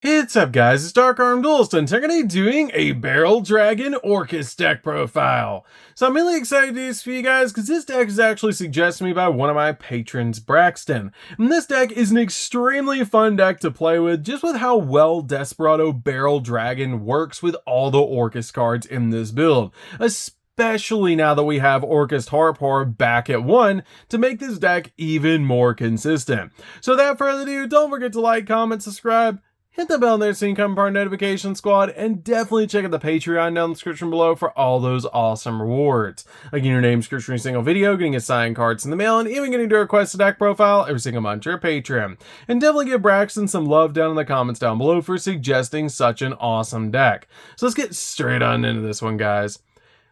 What's up guys, it's DarkArmedDuelist and today I'm doing a Barrel Dragon Orcust deck profile. So I'm really excited to do this for you guys because this deck is actually suggested to me by one of my patrons, Braxton. And this deck is an extremely fun deck to play with just with how well Desperado Barrel Dragon works with all the Orcust cards in this build. Especially now that we have Orcust Harpour back at 1 to make this deck even more consistent. So without further ado, don't forget to like, comment, subscribe, hit the bell there so you can become part of Notification Squad, and definitely check out the Patreon down in the description below for all those awesome rewards. Like getting your name scratched for every single video, getting assigned cards in the mail, and even getting to request a deck profile every single month to your Patreon. And definitely give Braxton some love down in the comments down below for suggesting such an awesome deck. So let's get straight on into this one, guys.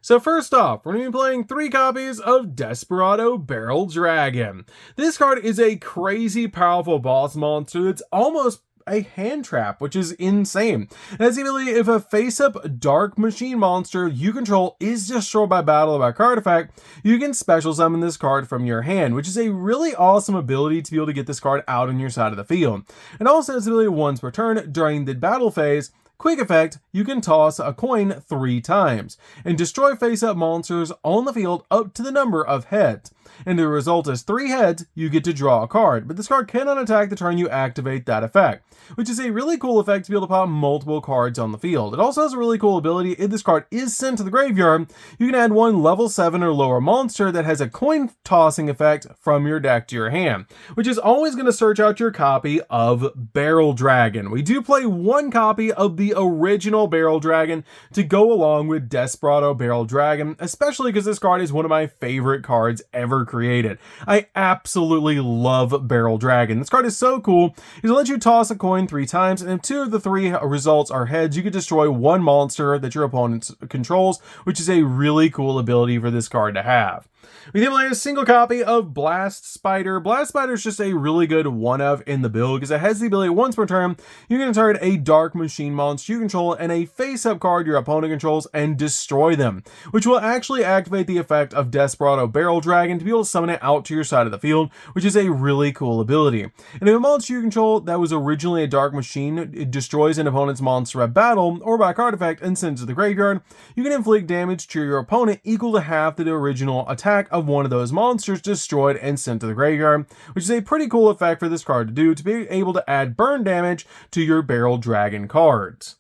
So first off, we're going to be playing 3 copies of Desperado Barrel Dragon. This card is a crazy powerful boss monster that's almost a hand trap, which is insane. It has the ability, if a face-up dark machine monster you control is destroyed by battle or by card effect, you can special summon this card from your hand, which is a really awesome ability to be able to get this card out on your side of the field. It also has the ability once per turn during the battle phase. Quick effect, you can toss a coin 3 times and destroy face-up monsters on the field up to the number of heads. And the result is 3 heads, you get to draw a card, but this card cannot attack the turn you activate that effect, which is a really cool effect to be able to pop multiple cards on the field. It also has a really cool ability. If this card is sent to the graveyard, you can add 1 level 7 or lower monster that has a coin tossing effect from your deck to your hand, which is always going to search out your copy of Barrel Dragon. We do play 1 copy of the original Barrel Dragon to go along with Desperado Barrel Dragon, especially because this card is one of my favorite cards ever created. I absolutely love Barrel Dragon. This card is so cool. It lets you toss a coin 3 times, and if 2 of the 3 results are heads, you can destroy 1 monster that your opponent controls, which is a really cool ability for this card to have. We then play a single copy of Blast Spider. Blast Spider is just a really good one-of in the build because it has the ability once per turn, you can target a dark machine monster you control and a face-up card your opponent controls and destroy them, which will actually activate the effect of Desperado Barrel Dragon to be able to summon it out to your side of the field, which is a really cool ability. And if a monster you control that was originally a dark machine, it destroys an opponent's monster at battle or by card effect and sends it to the graveyard, you can inflict damage to your opponent equal to half the original attack of one of those monsters destroyed and sent to the graveyard, which is a pretty cool effect for this card to do to be able to add burn damage to your Barrel Dragon cards.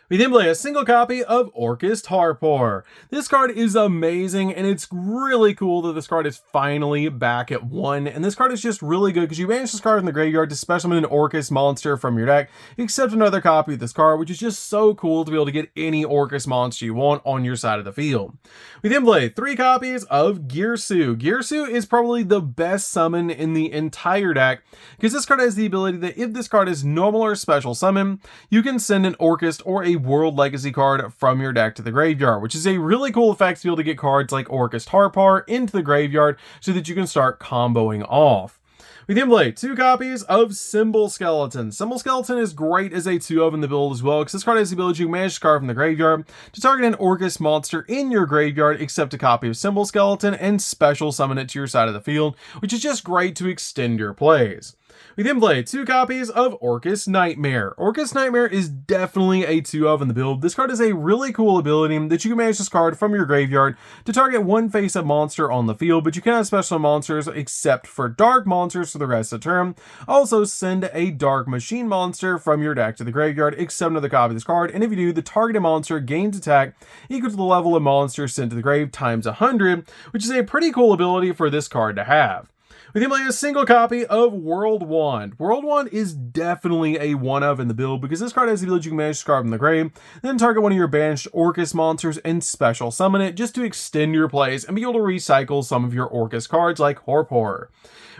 We then play a single copy of Orcust Harpour. This card is amazing, and it's really cool that this card is finally back at 1, and this card is just really good because you banish this card in the graveyard to special summon an Orcust monster from your deck, except another copy of this card, which is just so cool to be able to get any Orcust monster you want on your side of the field. We then play 3 copies of Girsu. Girsu is probably the best summon in the entire deck because this card has the ability that if this card is normal or special summon, you can send an Orcust or a World Legacy card from your deck to the graveyard, which is a really cool effect to be able to get cards like Orcust Harpour into the graveyard so that you can start comboing off. We then play 2 copies of Symbol Skeleton. Symbol Skeleton is great as a 2-of in the build as well, because this card has the ability to manage this card from the graveyard to target an Orcust monster in your graveyard, except a copy of Symbol Skeleton, and special summon it to your side of the field, which is just great to extend your plays. We then play 2 copies of Orcust Nightmare. Orcust Nightmare is definitely a 2-of in the build. This card is a really cool ability that you can manage this card from your graveyard to target 1 face-up monster on the field, but you cannot special monsters except for dark monsters for the rest of the turn. Also, send a dark machine monster from your deck to the graveyard, except another copy of this card, and if you do, the targeted monster gains attack equal to the level of monster sent to the grave times 100, which is a pretty cool ability for this card to have. We then play a single copy of World Wand. World Wand is definitely a 1-of in the build because this card has the ability you can manage this card from the grave, then target one of your banished Orcust monsters and special summon it just to extend your plays and be able to recycle some of your Orcust cards like Harpour.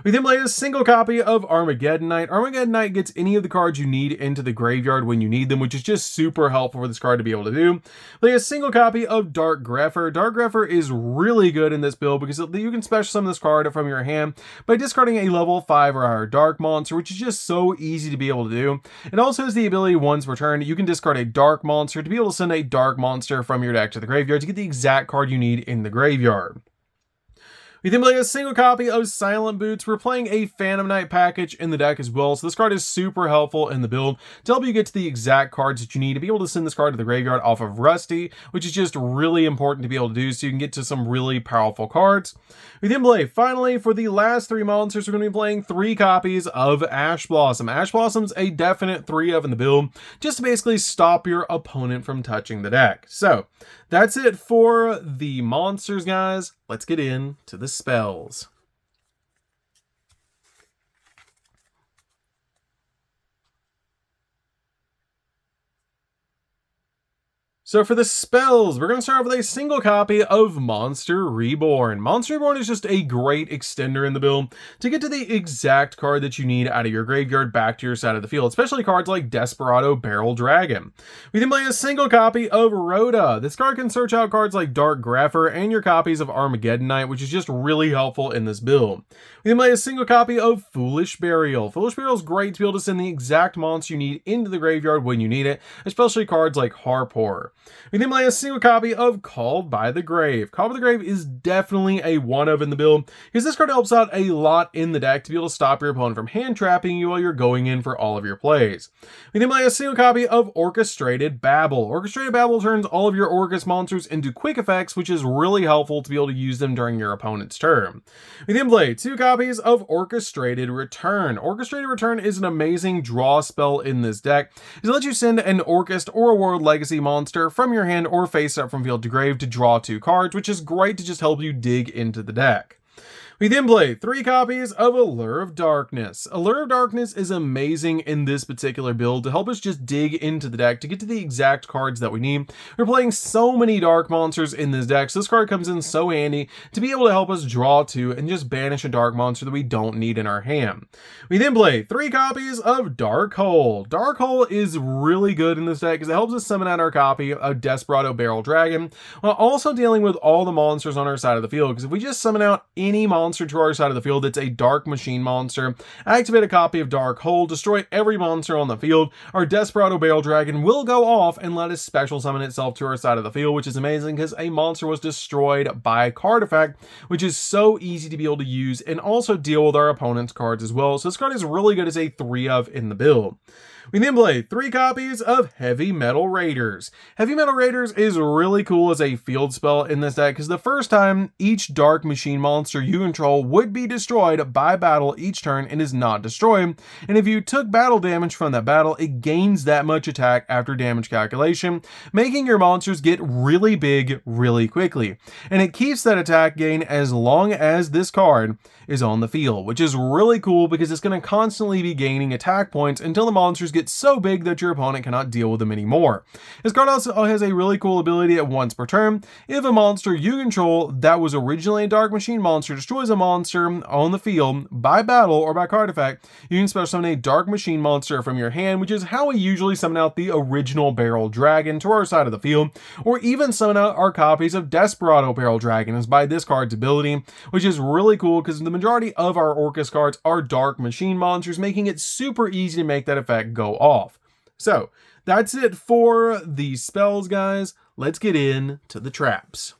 We then play a single copy of Armageddon Knight. Armageddon Knight gets any of the cards you need into the graveyard when you need them, which is just super helpful for this card to be able to do. Play a single copy of Dark Grepher. Dark Grepher is really good in this build because you can special summon this card from your hand by discarding a level 5 or higher dark monster, which is just so easy to be able to do. It also has the ability once per turn, you can discard a dark monster to be able to send a dark monster from your deck to the graveyard to get the exact card you need in the graveyard. We then play a single copy of Silent Boots. We're playing a Phantom Knight package in the deck as well, so this card is super helpful in the build to help you get to the exact cards that you need to be able to send this card to the graveyard off of Rusty, which is just really important to be able to do so you can get to some really powerful cards. We then play, finally, for the last 3 monsters, we're going to be playing 3 copies of Ash Blossom. Ash Blossom's a definite 3 of in the build, just to basically stop your opponent from touching the deck. So, that's it for the monsters, guys. Let's get into the spells. So for the spells, we're going to start off with a single copy of Monster Reborn. Monster Reborn is just a great extender in the build to get to the exact card that you need out of your graveyard back to your side of the field, especially cards like Desperado Barrel Dragon. We then play a single copy of Rhoda. This card can search out cards like Dark Grapher and your copies of Armageddon Knight, which is just really helpful in this build. We then play a single copy of Foolish Burial. Foolish Burial is great to be able to send the exact monster you need into the graveyard when you need it, especially cards like Harpor. We then play a single copy of Called by the Grave. Called by the Grave is definitely a one of in the build, because this card helps out a lot in the deck to be able to stop your opponent from hand trapping you while you're going in for all of your plays. We then play a single copy of Orchestrated Babble. Orchestrated Babble turns all of your Orcust monsters into quick effects, which is really helpful to be able to use them during your opponent's turn. We then play 2 copies of Orchestrated Return. Orchestrated Return is an amazing draw spell in this deck. It lets you send an Orcust or a World Legacy monster from your hand or face up from field to grave to draw 2 cards, which is great to just help you dig into the deck. We then play 3 copies of Allure of Darkness. Allure of Darkness is amazing in this particular build to help us just dig into the deck to get to the exact cards that we need. We're playing so many dark monsters in this deck, so this card comes in so handy to be able to help us draw 2 and just banish a dark monster that we don't need in our hand. We then play 3 copies of Dark Hole. Dark Hole is really good in this deck because it helps us summon out our copy of Desperado Barrel Dragon while also dealing with all the monsters on our side of the field, because if we just summon out any monster to our side of the field that's a Dark Machine monster, activate a copy of Dark Hole, destroy every monster on the field, our Desperado Barrel Dragon will go off and let us special summon itself to our side of the field, which is amazing because a monster was destroyed by card effect, which is so easy to be able to use and also deal with our opponent's cards as well. So this card is really good as a 3 of in the build. We then play 3 copies of Heavy Metal Raiders. Heavy Metal Raiders is really cool as a field spell in this deck because the first time each Dark Machine monster you control would be destroyed by battle each turn and is not destroyed. And if you took battle damage from that battle, it gains that much attack after damage calculation, making your monsters get really big really quickly. And it keeps that attack gain as long as this card is on the field, which is really cool because it's going to constantly be gaining attack points until the monsters get so big that your opponent cannot deal with them anymore. This card also has a really cool ability at once per turn. If a monster you control that was originally a Dark Machine monster destroys a monster on the field by battle or by card effect, you can special summon a Dark Machine monster from your hand, which is how we usually summon out the original Barrel Dragon to our side of the field, or even summon out our copies of Desperado Barrel Dragon is by this card's ability, which is really cool because the majority of our Orcust cards are Dark Machine monsters, making it super easy to make that effect go off. So that's it for the spells, guys. Let's get into the traps.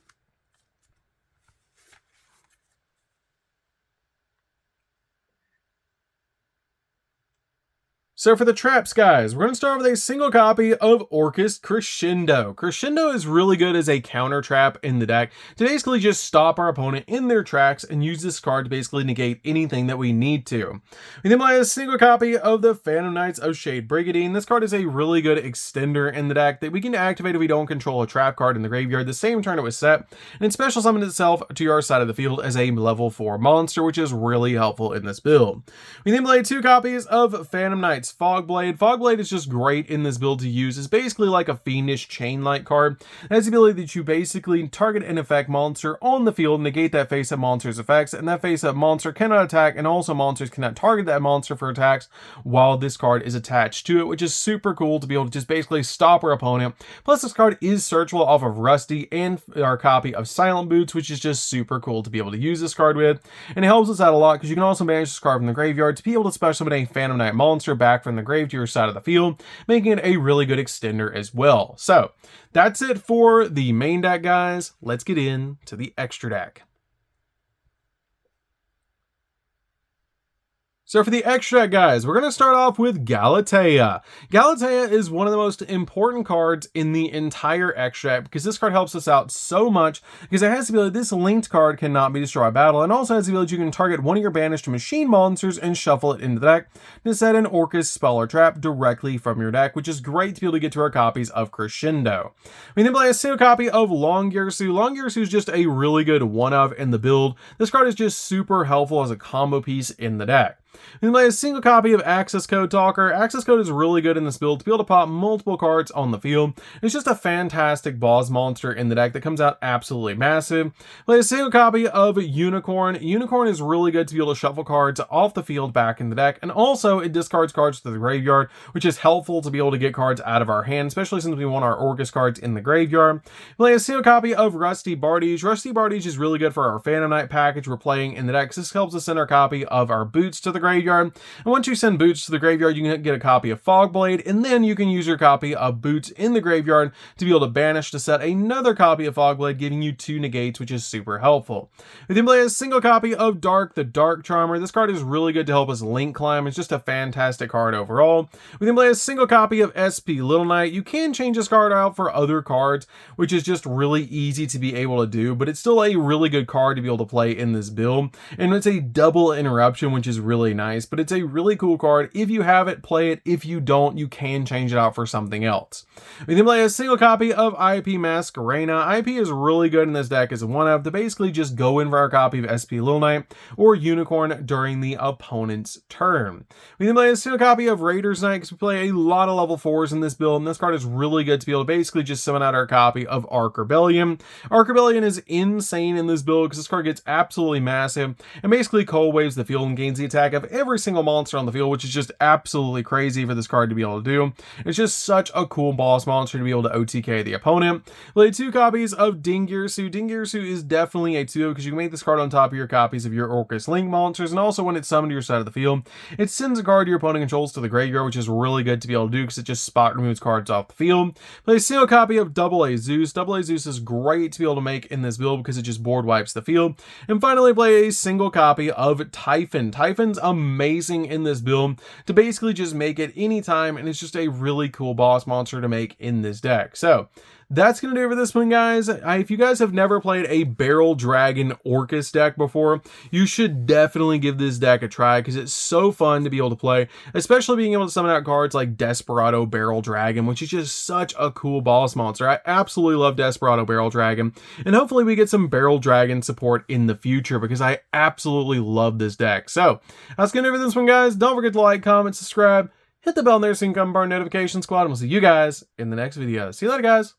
So for the traps, guys, we're going to start with a single copy of Orcust Crescendo. Crescendo is really good as a counter trap in the deck to basically just stop our opponent in their tracks and use this card to basically negate anything that we need to. We then play a single copy of the Phantom Knights of Shade Brigandine. This card is a really good extender in the deck that we can activate if we don't control a trap card in the graveyard the same turn it was set, and it special summons itself to our side of the field as a level 4 monster, which is really helpful in this build. We then play 2 copies of Phantom Knights Fogblade. Fogblade is just great in this build to use. It's basically like a Fiendish Chainlight card. It has the ability that you basically target an effect monster on the field, negate that face-up monster's effects, and that face-up monster cannot attack, and also monsters cannot target that monster for attacks while this card is attached to it, which is super cool to be able to just basically stop our opponent. Plus, this card is searchable off of Rusty and our copy of Silent Boots, which is just super cool to be able to use this card with, and it helps us out a lot because you can also manage this card from the graveyard to be able to special summon a Phantom Knight monster back from the grave to your side of the field, making it a really good extender as well. So that's it for the main deck, guys. Let's get into the extra deck. So for the extra deck, guys, we're going to start off with Galatea. Galatea is one of the most important cards in the entire extra deck because this card helps us out so much because it has the ability this linked card cannot be destroyed by battle, and also has the ability you can target one of your banished machine monsters and shuffle it into the deck to set an Orcust spell or trap directly from your deck, which is great to be able to get to our copies of Crescendo. We then play a single copy of Longyearsu. Longyearsu is just a really good one-of in the build. This card is just super helpful as a combo piece in the deck. We play a single copy of Access Code Talker. Access Code is really good in this build to be able to pop multiple cards on the field. It's just a fantastic boss monster in the deck that comes out absolutely massive. Play a single copy of Unicorn. Unicorn is really good to be able to shuffle cards off the field back in the deck, and also it discards cards to the graveyard, which is helpful to be able to get cards out of our hand, especially since we want our Orcust cards in the graveyard. Play a single copy of Rusty Bardige. Rusty Bardige is really good for our Phantom Knight package we're playing in the deck. This helps us send our copy of our Boots to the graveyard. And once you send Boots to the graveyard, you can get a copy of Fogblade, and then you can use your copy of Boots in the graveyard to be able to banish to set another copy of Fogblade, giving you 2 negates, which is super helpful. We then play a single copy of Dark, the Dark Charmer. This card is really good to help us link climb. It's just a fantastic card overall. We then play a single copy of SP Little Knight. You can change this card out for other cards, which is just really easy to be able to do, but it's still a really good card to be able to play in this build. And it's a double interruption, which is really nice, but it's a really cool card. If you have it, play it. If you don't, you can change it out for something else. We then play a single copy of IP Masquerena. IP is really good in this deck as a one-of to basically just go in for our copy of SP Little Knight or Unicorn during the opponent's turn. We then play a single copy of Raiders Knight because we play a lot of level 4s in this build, and this card is really good to be able to basically just summon out our copy of Arc Rebellion. Arc Rebellion is insane in this build because this card gets absolutely massive and basically cold waves the field and gains the attack of every single monster on the field, which is just absolutely crazy for this card to be able to do. It's just such a cool boss monster to be able to OTK the opponent. Play 2 copies of Dingirsu. Dingirsu is definitely a 2 because you can make this card on top of your copies of your Orcust Link monsters, and also when it's summoned to your side of the field, it sends a card your opponent controls to the graveyard, which is really good to be able to do because it just spot removes cards off the field. Play a single copy of Double A Zeus. Double A Zeus is great to be able to make in this build because it just board wipes the field. And finally, play a single copy of Typhon. Typhon's amazing in this build to basically just make it anytime, and it's just a really cool boss monster to make in this deck. So that's going to do it for this one, guys. If you guys have never played a Barrel Dragon Orcust deck before, you should definitely give this deck a try because it's so fun to be able to play, especially being able to summon out cards like Desperado Barrel Dragon, which is just such a cool boss monster. I absolutely love Desperado Barrel Dragon, and hopefully we get some Barrel Dragon support in the future because I absolutely love this deck. So that's going to do it for this one, guys. Don't forget to like, comment, subscribe, hit the bell there so you can come to our notification squad, and we'll see you guys in the next video. See you later, guys.